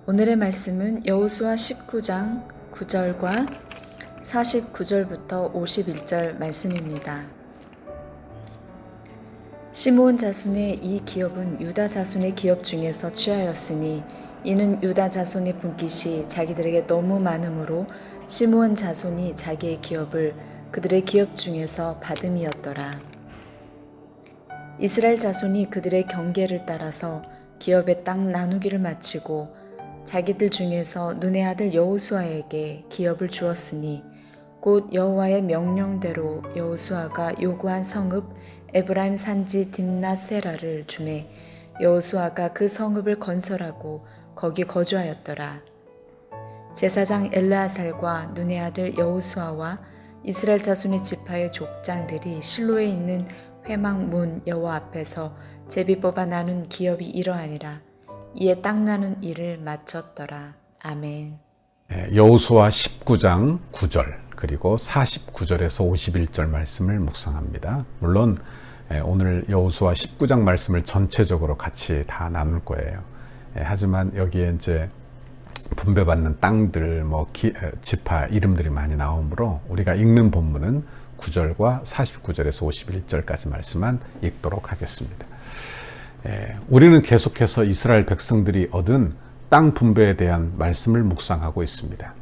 오늘의 말씀은 여호수아 19장 9절과 49절부터 51절 말씀입니다. 시므온 자손의 이 기업은 유다 자손의 기업 중에서 취하였으니 이는 유다 자손의 분깃이 자기들에게 너무 많으므로 시므온 자손이 자기의 기업을 그들의 기업 중에서 받음이었더라. 이스라엘 자손이 그들의 경계를 따라서 기업의 땅 나누기를 마치고 자기들 중에서 눈의 아들 여호수아에게 기업을 주었으니 곧 여호와의 명령대로 여호수아가 요구한 성읍 에브라임 산지 딥나세라를 주매 여호수아가 그 성읍을 건설하고 거기 거주하였더라. 제사장 엘르아살과 눈의 아들 여호수아와 이스라엘 자손의 지파의 족장들이 실로에 있는 회막 문 여호와 앞에서 제비 뽑아 나눈 기업이 이러하니라. 이에 땅 나눈 일을 마쳤더라. 아멘. 여호수아 19장 9절 그리고 49절에서 51절 말씀을 묵상합니다. 물론 오늘 여호수아 19장 말씀을 전체적으로 같이 다 나눌 거예요. 하지만 여기에 이제 분배받는 땅들, 지파 이름들이 많이 나오므로 우리가 읽는 본문은 9절과 49절에서 51절까지 말씀만 읽도록 하겠습니다. 우리는 계속해서 이스라엘 백성들이 얻은 땅 분배에 대한 말씀을 묵상하고 있습니다.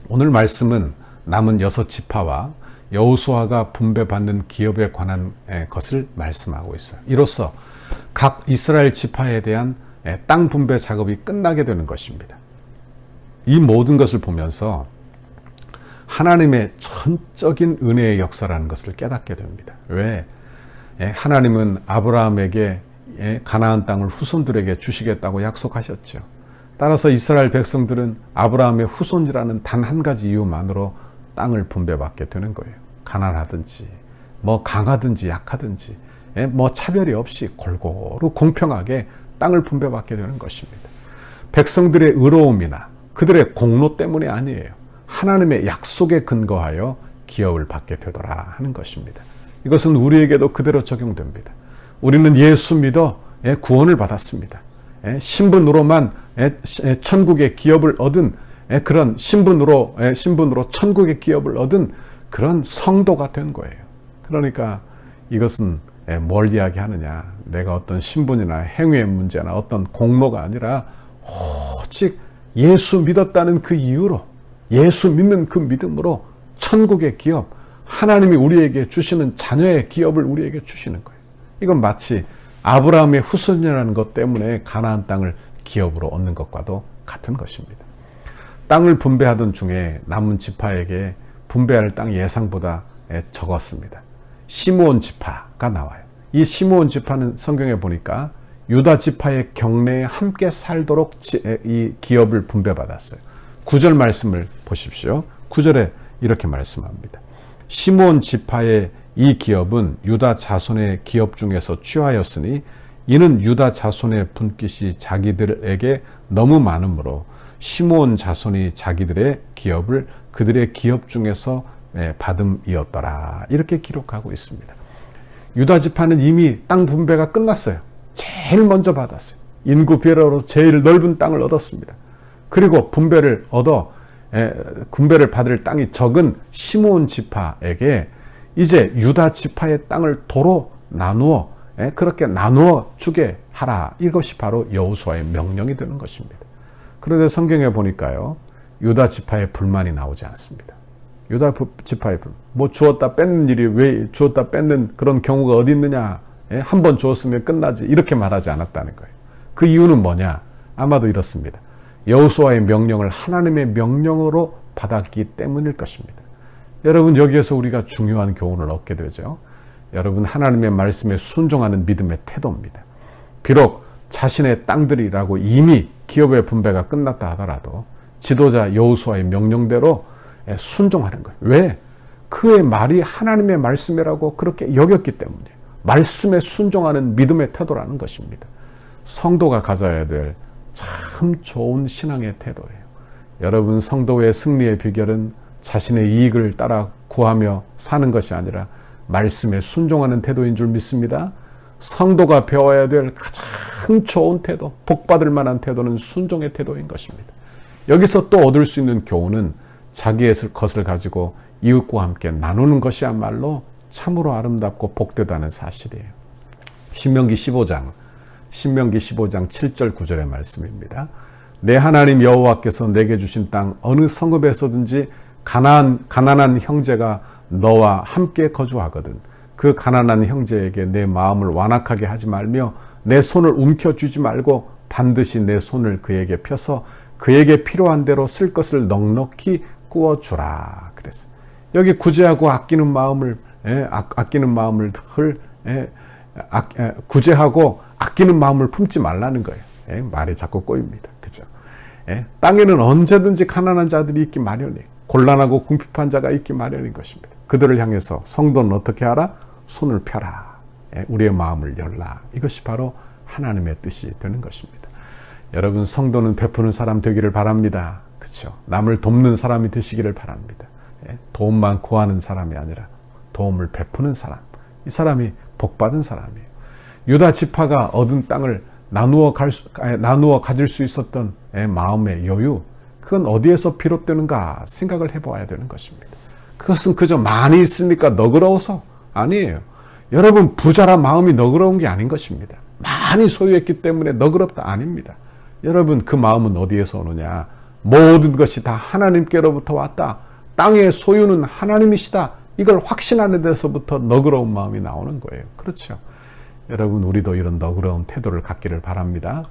오늘 말씀은 남은 6지파와 여호수아가 분배받는 기업에 관한 것을 말씀하고 있어요. 이로써 각 이스라엘 지파에 대한 땅 분배 작업이 끝나게 되는 것입니다. 이 모든 것을 보면서 하나님의 전적인 은혜의 역사라는 것을 깨닫게 됩니다. 왜? 하나님은 아브라함에게 가나안 땅을 후손들에게 주시겠다고 약속하셨죠. 따라서 이스라엘 백성들은 아브라함의 후손이라는 단 한 가지 이유만으로 땅을 분배받게 되는 거예요. 가난하든지 강하든지 약하든지 차별이 없이 골고루 공평하게 땅을 분배받게 되는 것입니다. 백성들의 의로움이나 그들의 공로 때문이 아니에요. 하나님의 약속에 근거하여 기업을 받게 되더라 하는 것입니다. 이것은 우리에게도 그대로 적용됩니다. 우리는 예수 믿어 구원을 받았습니다. 신분으로만 천국의 기업을 얻은 그런 신분으로 천국의 기업을 얻은 그런 성도가 된 거예요. 그러니까 이것은 뭘 이야기하느냐? 내가 어떤 신분이나 행위의 문제나 어떤 공로가 아니라 오직 예수 믿었다는 그 이유로, 예수 믿는 그 믿음으로 천국의 기업, 하나님이 우리에게 주시는 자녀의 기업을 우리에게 주시는 거예요. 이건 마치 아브라함의 후손이라는 것 때문에 가나안 땅을 기업으로 얻는 것과도 같은 것입니다. 땅을 분배하던 중에 남은 지파에게 분배할 땅 예상보다 적었습니다. 시므온 지파가 나와요. 이 시므온 지파는 성경에 보니까 유다 지파의 경내에 함께 살도록 이 기업을 분배받았어요. 9절 말씀을 보십시오. 9절에 이렇게 말씀합니다. 시므온 지파의 이 기업은 유다 자손의 기업 중에서 취하였으니 이는 유다 자손의 분깃이 자기들에게 너무 많으므로 시므온 자손이 자기들의 기업을 그들의 기업 중에서 받음이었더라. 이렇게 기록하고 있습니다. 유다 지파는 이미 땅 분배가 끝났어요. 제일 먼저 받았어요. 인구 비례로 제일 넓은 땅을 얻었습니다. 그리고 분배를 받을 땅이 적은 시므온 지파에게 이제 유다 지파의 땅을 도로 그렇게 나누어 주게 하라. 이것이 바로 여호수아의 명령이 되는 것입니다. 그런데 성경에 보니까요, 유다 지파의 불만이 나오지 않습니다. 유다 지파의 불만. 주었다 뺏는 일이 왜 주었다 뺏는 그런 경우가 어디 있느냐? 한 번 주었으면 끝나지. 이렇게 말하지 않았다는 거예요. 그 이유는 뭐냐? 아마도 이렇습니다. 여호수아의 명령을 하나님의 명령으로 받았기 때문일 것입니다. 여러분, 여기에서 우리가 중요한 교훈을 얻게 되죠. 여러분, 하나님의 말씀에 순종하는 믿음의 태도입니다. 비록 자신의 땅들이라고 이미 기업의 분배가 끝났다 하더라도 지도자 여호수아의 명령대로 순종하는 거예요. 왜? 그의 말이 하나님의 말씀이라고 그렇게 여겼기 때문이에요. 말씀에 순종하는 믿음의 태도라는 것입니다. 성도가 가져야 될 참 좋은 신앙의 태도예요. 여러분, 성도의 승리의 비결은 자신의 이익을 따라 구하며 사는 것이 아니라 말씀에 순종하는 태도인 줄 믿습니다. 성도가 배워야 될 가장 좋은 태도, 복받을 만한 태도는 순종의 태도인 것입니다. 여기서 또 얻을 수 있는 교훈은 자기의 것을 가지고 이웃과 함께 나누는 것이야말로 참으로 아름답고 복되다는 사실이에요. 신명기 15장 7절 9절의 말씀입니다. 내 하나님 여호와께서 내게 주신 땅 어느 성읍에서든지 가난한 형제가 너와 함께 거주하거든 그 가난한 형제에게 내 마음을 완악하게 하지 말며 내 손을 움켜쥐지 말고 반드시 내 손을 그에게 펴서 그에게 필요한 대로 쓸 것을 넉넉히 구워주라 그랬어요. 여기 구제하고 아끼는 마음을 구제하고 아끼는 마음을 품지 말라는 거예요. 말이 자꾸 꼬입니다. 그죠? 땅에는 언제든지 가난한 자들이 있기 마련이에요. 곤란하고 궁핍한 자가 있기 마련인 것입니다. 그들을 향해서 성도는 어떻게 하라? 손을 펴라. 우리의 마음을 열라. 이것이 바로 하나님의 뜻이 되는 것입니다. 여러분, 성도는 베푸는 사람 되기를 바랍니다. 그렇죠? 남을 돕는 사람이 되시기를 바랍니다. 도움만 구하는 사람이 아니라 도움을 베푸는 사람. 이 사람이 복받은 사람이에요. 유다 지파가 얻은 땅을 나누어 가질 수 있었던 마음의 여유, 그건 어디에서 비롯되는가 생각을 해보아야 되는 것입니다. 그것은 그저 많이 있으니까 너그러워서 아니에요. 여러분, 부자라 마음이 너그러운 게 아닌 것입니다. 많이 소유했기 때문에 너그럽다 아닙니다. 여러분, 그 마음은 어디에서 오느냐? 모든 것이 다 하나님께로부터 왔다. 땅의 소유는 하나님이시다. 이걸 확신하는 데서부터 너그러운 마음이 나오는 거예요. 그렇죠? 여러분, 우리도 이런 너그러운 태도를 갖기를 바랍니다.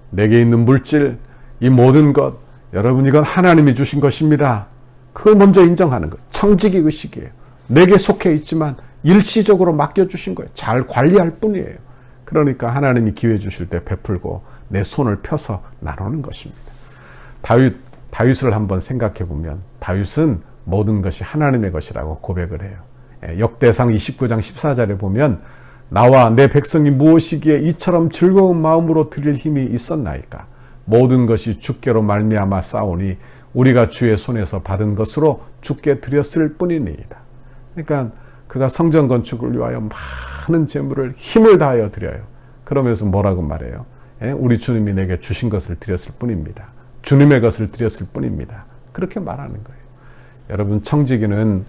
내게 있는 물질, 이 모든 것, 여러분, 이건 하나님이 주신 것입니다. 그걸 먼저 인정하는 것. 청지기 의식이에요. 내게 속해 있지만 일시적으로 맡겨주신 거예요. 잘 관리할 뿐이에요. 그러니까 하나님이 기회 주실 때 베풀고 내 손을 펴서 나누는 것입니다. 다윗을 한번 생각해 보면 다윗은 모든 것이 하나님의 것이라고 고백을 해요. 역대상 29장 14절에 보면 나와 내 백성이 무엇이기에 이처럼 즐거운 마음으로 드릴 힘이 있었나이까? 모든 것이 주께로 말미암아 싸우니 우리가 주의 손에서 받은 것으로 주께 드렸을 뿐이니이다. 그러니까 그가 성전 건축을 위하여 많은 재물을 힘을 다하여 드려요. 그러면서 뭐라고 말해요? 우리 주님이 내게 주신 것을 드렸을 뿐입니다. 주님의 것을 드렸을 뿐입니다. 그렇게 말하는 거예요. 여러분, 청지기는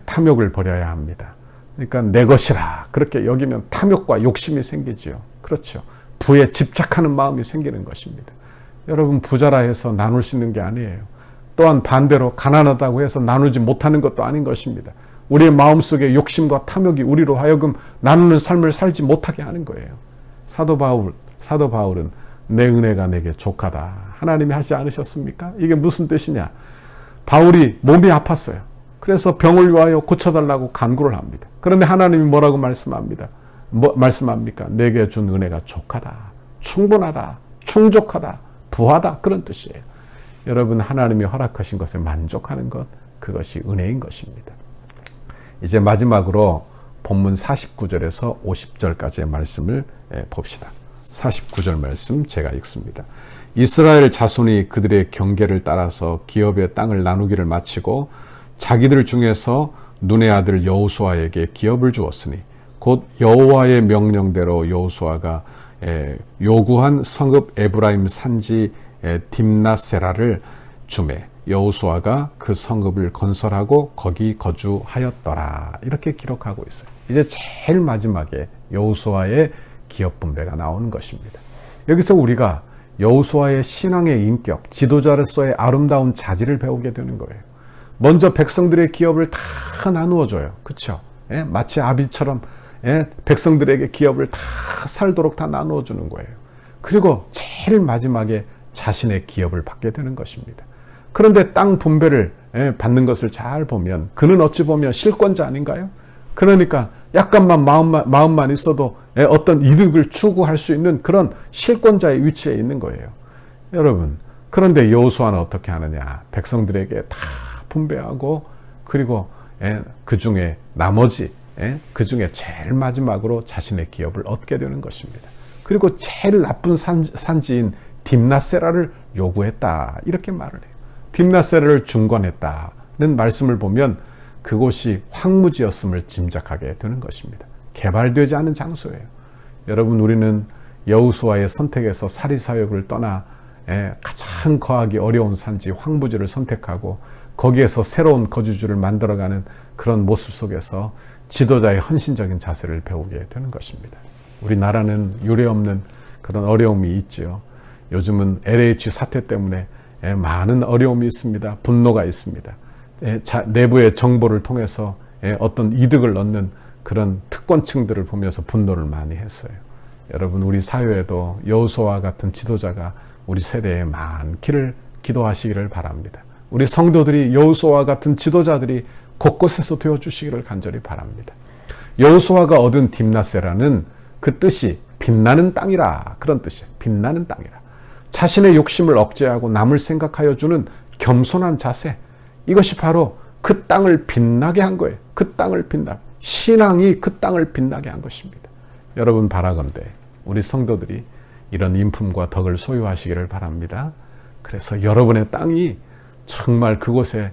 탐욕을 버려야 합니다. 그러니까 내 것이라 그렇게 여기면 탐욕과 욕심이 생기지요. 그렇죠. 부에 집착하는 마음이 생기는 것입니다. 여러분, 부자라 해서 나눌 수 있는 게 아니에요. 또한 반대로 가난하다고 해서 나누지 못하는 것도 아닌 것입니다. 우리의 마음속에 욕심과 탐욕이 우리로 하여금 나누는 삶을 살지 못하게 하는 거예요. 사도 바울은 내 은혜가 내게 족하다. 하나님이 하지 않으셨습니까? 이게 무슨 뜻이냐? 바울이 몸이 아팠어요. 그래서 병을 위하여 고쳐달라고 간구를 합니다. 그런데 하나님이 뭐라고 말씀합니까? 내게 준 은혜가 족하다, 충분하다, 충족하다, 부하다, 그런 뜻이에요. 여러분, 하나님이 허락하신 것에 만족하는 것, 그것이 은혜인 것입니다. 이제 마지막으로 본문 49절에서 50절까지의 말씀을 봅시다. 49절 말씀 제가 읽습니다. 이스라엘 자손이 그들의 경계를 따라서 기업의 땅을 나누기를 마치고 자기들 중에서 눈의 아들 여호수아에게 기업을 주었으니 곧 여호와의 명령대로 여호수아가 요구한 성읍 에브라임 산지 딥나세라를 주매 여호수아가 그 성읍을 건설하고 거기 거주하였더라. 이렇게 기록하고 있어요. 이제 제일 마지막에 여호수아의 기업 분배가 나오는 것입니다. 여기서 우리가 여호수아의 신앙의 인격, 지도자로서의 아름다운 자질을 배우게 되는 거예요. 먼저 백성들의 기업을 다 나누어줘요. 그렇죠? 마치 아비처럼 백성들에게 기업을 다 살도록 다 나누어주는 거예요. 그리고 제일 마지막에 자신의 기업을 받게 되는 것입니다. 그런데 땅 분배를 받는 것을 잘 보면 그는 어찌 보면 실권자 아닌가요? 그러니까 약간만 마음만 있어도 어떤 이득을 추구할 수 있는 그런 실권자의 위치에 있는 거예요. 여러분, 그런데 여호수아는 어떻게 하느냐? 백성들에게 다 분배하고 그리고 그 중에 나머지 그 중에 제일 마지막으로 자신의 기업을 얻게 되는 것입니다. 그리고 제일 나쁜 산지인 딥나세라를 요구했다. 이렇게 말을 해요. 딥나세라를 중건했다는 말씀을 보면 그곳이 황무지였음을 짐작하게 되는 것입니다. 개발되지 않은 장소예요. 여러분, 우리는 여호수아의 선택에서 사리사욕을 떠나 가장 거하기 어려운 산지 황무지를 선택하고 거기에서 새로운 거주지를 만들어가는 그런 모습 속에서 지도자의 헌신적인 자세를 배우게 되는 것입니다. 우리나라는 유례없는 그런 어려움이 있지요. 요즘은 LH 사태 때문에 많은 어려움이 있습니다. 분노가 있습니다. 내부의 정보를 통해서 어떤 이득을 얻는 그런 특권층들을 보면서 분노를 많이 했어요. 여러분, 우리 사회에도 여호수아와 같은 지도자가 우리 세대에 많기를 기도하시기를 바랍니다. 우리 성도들이 여호수아와 같은 지도자들이 곳곳에서 되어주시기를 간절히 바랍니다. 여호수아가 얻은 딥나세라는 그 뜻이 빛나는 땅이라, 그런 뜻이에요. 빛나는 땅이라. 자신의 욕심을 억제하고 남을 생각하여 주는 겸손한 자세, 이것이 바로 그 땅을 빛나게 한 거예요. 그 땅을 빛나게, 신앙이 그 땅을 빛나게 한 것입니다. 여러분, 바라건대 우리 성도들이 이런 인품과 덕을 소유하시기를 바랍니다. 그래서 여러분의 땅이 정말 그곳이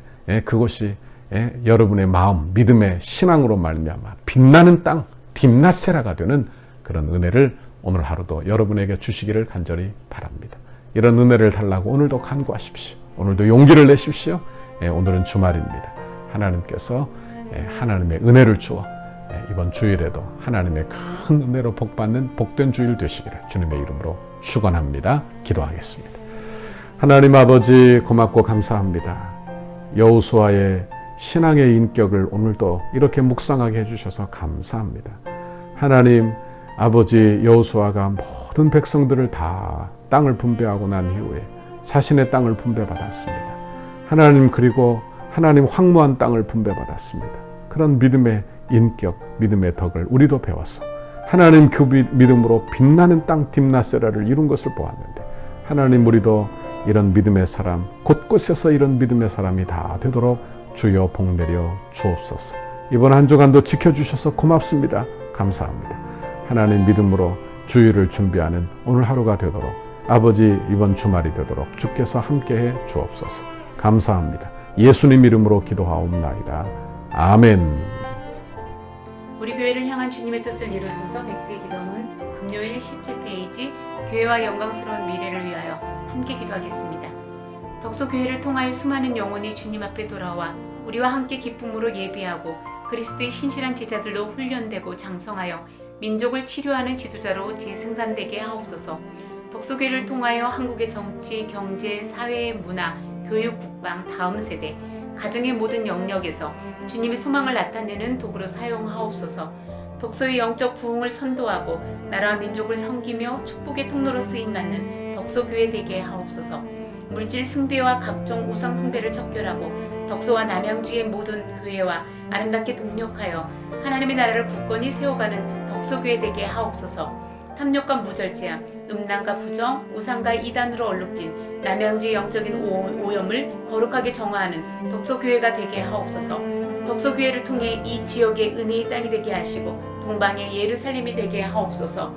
여러분의 마음, 믿음의 신앙으로 말미암아 빛나는 땅, 딥나세라가 되는 그런 은혜를 오늘 하루도 여러분에게 주시기를 간절히 바랍니다. 이런 은혜를 달라고 오늘도 간구하십시오. 오늘도 용기를 내십시오. 오늘은 주말입니다. 하나님께서 하나님의 은혜를 주어 이번 주일에도 하나님의 큰 은혜로 복받는 복된 주일 되시기를 주님의 이름으로 축원합니다. 기도하겠습니다. 하나님 아버지, 고맙고 감사합니다. 여호수아의 신앙의 인격을 오늘도 이렇게 묵상하게 해주셔서 감사합니다. 하나님 아버지, 여호수아가 모든 백성들을 다 땅을 분배하고 난 이후에 자신의 땅을 분배받았습니다. 하나님, 그리고 하나님 황무한 땅을 분배받았습니다. 그런 믿음의 인격, 믿음의 덕을 우리도 배웠어. 하나님 그 믿음으로 빛나는 땅 딥나세라를 이룬 것을 보았는데, 하나님 우리도 이런 믿음의 사람, 곳곳에서 이런 믿음의 사람이 다 되도록 주여 복 내려 주옵소서. 이번 한 주간도 지켜주셔서 고맙습니다. 감사합니다. 하나님 믿음으로 주일을 준비하는 오늘 하루가 되도록, 아버지 이번 주말이 되도록 주께서 함께해 주옵소서. 감사합니다. 예수님 이름으로 기도하옵나이다. 아멘. 우리 교회를 향한 주님의 뜻을 이루소서. 백대 기도문 금요일 17페이지 교회와 영광스러운 미래를 위하여 함께 기도하겠습니다. 덕소교회를 통하여 수많은 영혼이 주님 앞에 돌아와 우리와 함께 기쁨으로 예비하고 그리스도의 신실한 제자들로 훈련되고 장성하여 민족을 치료하는 지도자로 재생산되게 하옵소서. 덕소교회를 통하여 한국의 정치, 경제, 사회, 문화, 교육, 국방, 다음 세대, 가정의 모든 영역에서 주님의 소망을 나타내는 도구로 사용하옵소서. 덕소의 영적 부흥을 선도하고 나라와 민족을 섬기며 축복의 통로로 쓰임받는 덕소교회 되게 하옵소서. 물질 숭배와 각종 우상 숭배를 척결하고 덕소와 남양주의 모든 교회와 아름답게 동력하여 하나님의 나라를 굳건히 세워가는 덕소교회 되게 하옵소서. 탐욕과 무절제함, 음란과 부정, 우상과 이단으로 얼룩진 남양주의 영적인 오염을 거룩하게 정화하는 덕소교회가 되게 하옵소서. 덕소교회를 통해 이 지역의 은혜의 땅이 되게 하시고 동방의 예루살렘이 되게 하옵소서.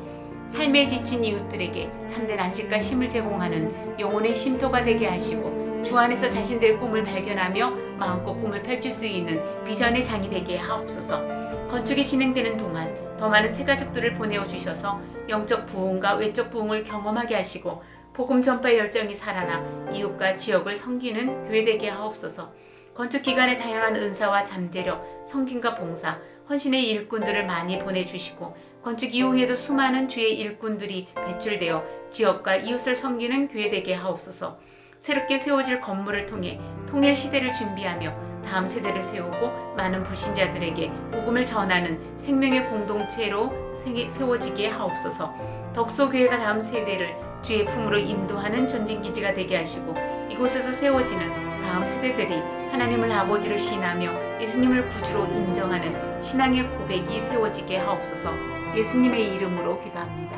삶에 지친 이웃들에게 참된 안식과 쉼을 제공하는 영혼의 쉼터가 되게 하시고 주 안에서 자신들의 꿈을 발견하며 마음껏 꿈을 펼칠 수 있는 비전의 장이 되게 하옵소서. 건축이 진행되는 동안 더 많은 새가족들을 보내어 주셔서 영적 부흥과 외적 부흥을 경험하게 하시고 복음 전파의 열정이 살아나 이웃과 지역을 섬기는 교회 되게 하옵소서. 건축 기간의 다양한 은사와 잠재력, 섬김과 봉사, 헌신의 일꾼들을 많이 보내주시고 건축 이후에도 수많은 주의 일꾼들이 배출되어 지역과 이웃을 섬기는 교회 되게 하옵소서. 새롭게 세워질 건물을 통해 통일 시대를 준비하며 다음 세대를 세우고 많은 불신자들에게 복음을 전하는 생명의 공동체로 세워지게 하옵소서. 덕소교회가 다음 세대를 주의 품으로 인도하는 전진기지가 되게 하시고 이곳에서 세워지는 다음 세대들이 하나님을 아버지로 신하며 예수님을 구주로 인정하는 신앙의 고백이 세워지게 하옵소서. 예수님의 이름으로 기도합니다.